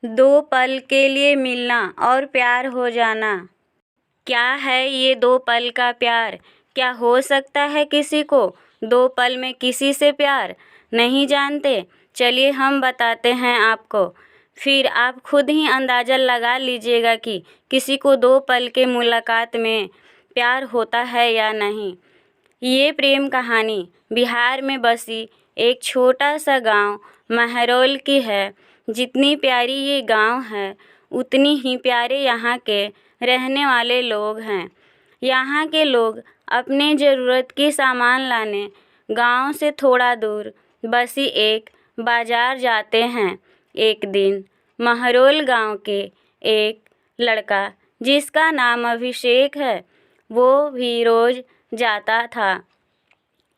दो पल के लिए मिलना और प्यार हो जाना। क्या है ये दो पल का प्यार? क्या हो सकता है किसी को दो पल में किसी से प्यार? नहीं जानते? चलिए हम बताते हैं आपको, फिर आप खुद ही अंदाज़ा लगा लीजिएगा कि किसी को दो पल के मुलाकात में प्यार होता है या नहीं। ये प्रेम कहानी बिहार में बसी एक छोटा सा गांव महरौल की है। जितनी प्यारी ये गांव है, उतनी ही प्यारे यहाँ के रहने वाले लोग हैं। यहाँ के लोग अपने ज़रूरत की सामान लाने गांव से थोड़ा दूर बसी एक बाज़ार जाते हैं। एक दिन महरौल गांव के एक लड़का, जिसका नाम अभिषेक है, वो भी रोज़ जाता था।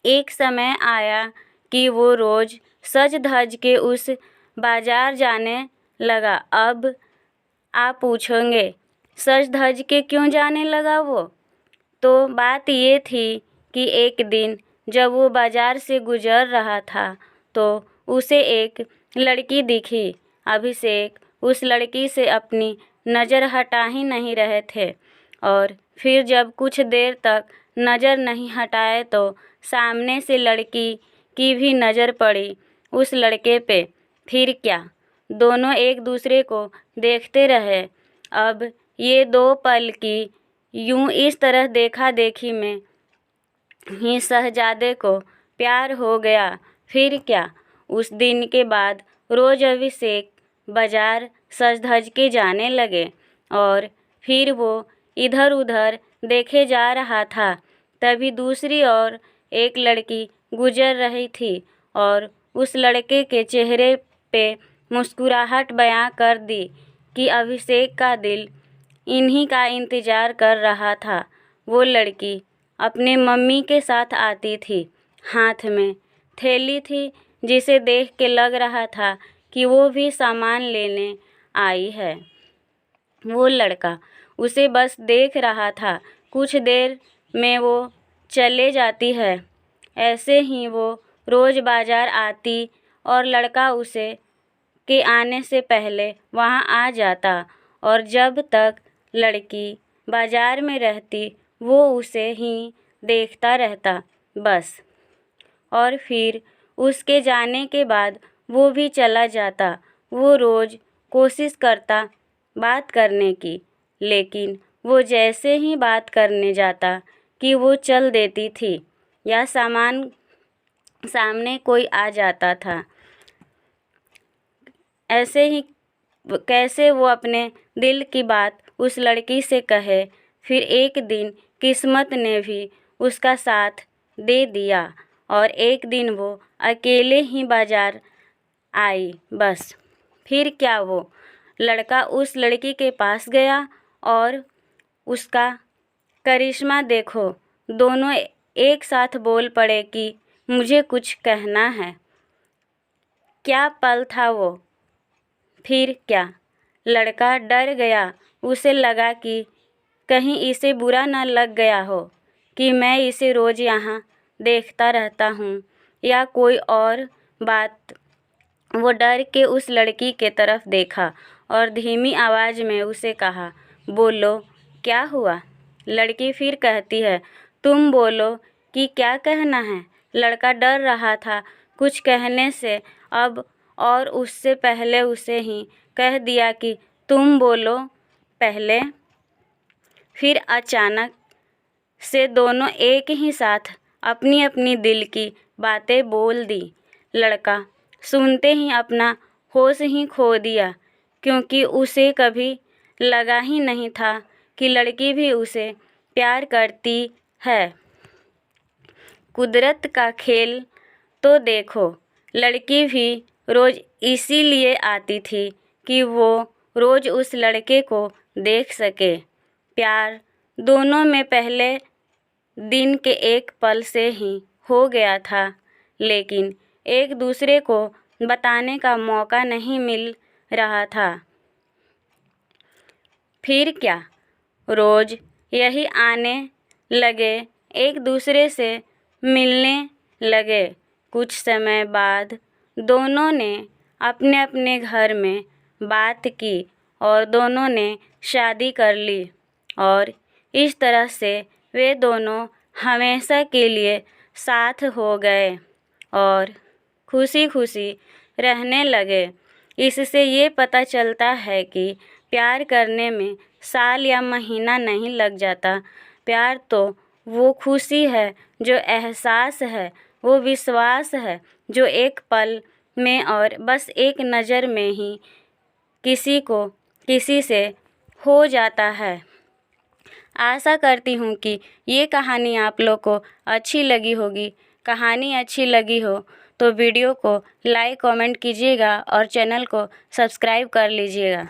एक समय आया कि वो रोज़ सज धज के उस बाज़ार जाने लगा। अब आप पूछोगे, सज धज के क्यों जाने लगा वो? तो बात ये थी कि एक दिन जब वो बाज़ार से गुज़र रहा था, तो उसे एक लड़की दिखी। अभिषेक उस लड़की से अपनी नज़र हटा ही नहीं रहे थे, और फिर जब कुछ देर तक नज़र नहीं हटाए तो सामने से लड़की की भी नज़र पड़ी उस लड़के पे। फिर क्या, दोनों एक दूसरे को देखते रहे। अब ये दो पल की यूं इस तरह देखा देखी में ही शहजादे को प्यार हो गया। फिर क्या, उस दिन के बाद रोज़ अभिषेक बाज़ार सज धज के जाने लगे, और फिर वो इधर उधर देखे जा रहा था। तभी दूसरी ओर एक लड़की गुजर रही थी, और उस लड़के के चेहरे पे मुस्कुराहट बयां कर दी कि अभिषेक का दिल इन्हीं का इंतज़ार कर रहा था। वो लड़की अपने मम्मी के साथ आती थी। हाथ में थैली थी, जिसे देख के लग रहा था कि वो भी सामान लेने आई है। वो लड़का उसे बस देख रहा था। कुछ देर में वो चले जाती है। ऐसे ही वो रोज़ बाज़ार आती और लड़का उसे के आने से पहले वहाँ आ जाता, और जब तक लड़की बाज़ार में रहती वो उसे ही देखता रहता बस। और फिर उसके जाने के बाद वो भी चला जाता। वो रोज़ कोशिश करता बात करने की, लेकिन वो जैसे ही बात करने जाता कि वो चल देती थी, या सामने कोई आ जाता था। ऐसे ही कैसे वो अपने दिल की बात उस लड़की से कहे। फिर एक दिन किस्मत ने भी उसका साथ दे दिया, और एक दिन वो अकेले ही बाज़ार आई बस। फिर क्या, वो लड़का उस लड़की के पास गया और उसका करिश्मा देखो। दोनों एक साथ बोल पड़े कि मुझे कुछ कहना है। क्या पल था वो! फिर क्या, लड़का डर गया। उसे लगा कि कहीं इसे बुरा न लग गया हो कि मैं इसे रोज़ यहाँ देखता रहता हूँ, या कोई और बात। वो डर के उस लड़की के तरफ देखा और धीमी आवाज़ में उसे कहा, बोलो क्या हुआ? लड़की फिर कहती है, तुम बोलो कि क्या कहना है। लड़का डर रहा था कुछ कहने से अब, और उससे पहले उसे ही कह दिया कि तुम बोलो पहले। फिर अचानक से दोनों एक ही साथ अपनी अपनी दिल की बातें बोल दी। लड़का सुनते ही अपना होश ही खो दिया, क्योंकि उसे कभी लगा ही नहीं था कि लड़की भी उसे प्यार करती है। कुदरत का खेल तो देखो, लड़की भी रोज़ इसीलिए आती थी कि वो रोज़ उस लड़के को देख सके। प्यार दोनों में पहले दिन के एक पल से ही हो गया था, लेकिन एक दूसरे को बताने का मौका नहीं मिल रहा था। फिर क्या, रोज़ यही आने लगे, एक दूसरे से मिलने लगे। कुछ समय बाद दोनों ने अपने अपने घर में बात की और दोनों ने शादी कर ली और इस तरह से वे दोनों हमेशा के लिए साथ हो गए और खुशी खुशी रहने लगे। इससे ये पता चलता है कि प्यार करने में साल या महीना नहीं लग जाता। प्यार तो वो खुशी है, जो एहसास है, वो विश्वास है जो एक पल में और बस एक नज़र में ही किसी को किसी से हो जाता है। आशा करती हूँ कि ये कहानी आप लोग को अच्छी लगी होगी। कहानी अच्छी लगी हो तो वीडियो को लाइक कमेंट कीजिएगा और चैनल को सब्सक्राइब कर लीजिएगा।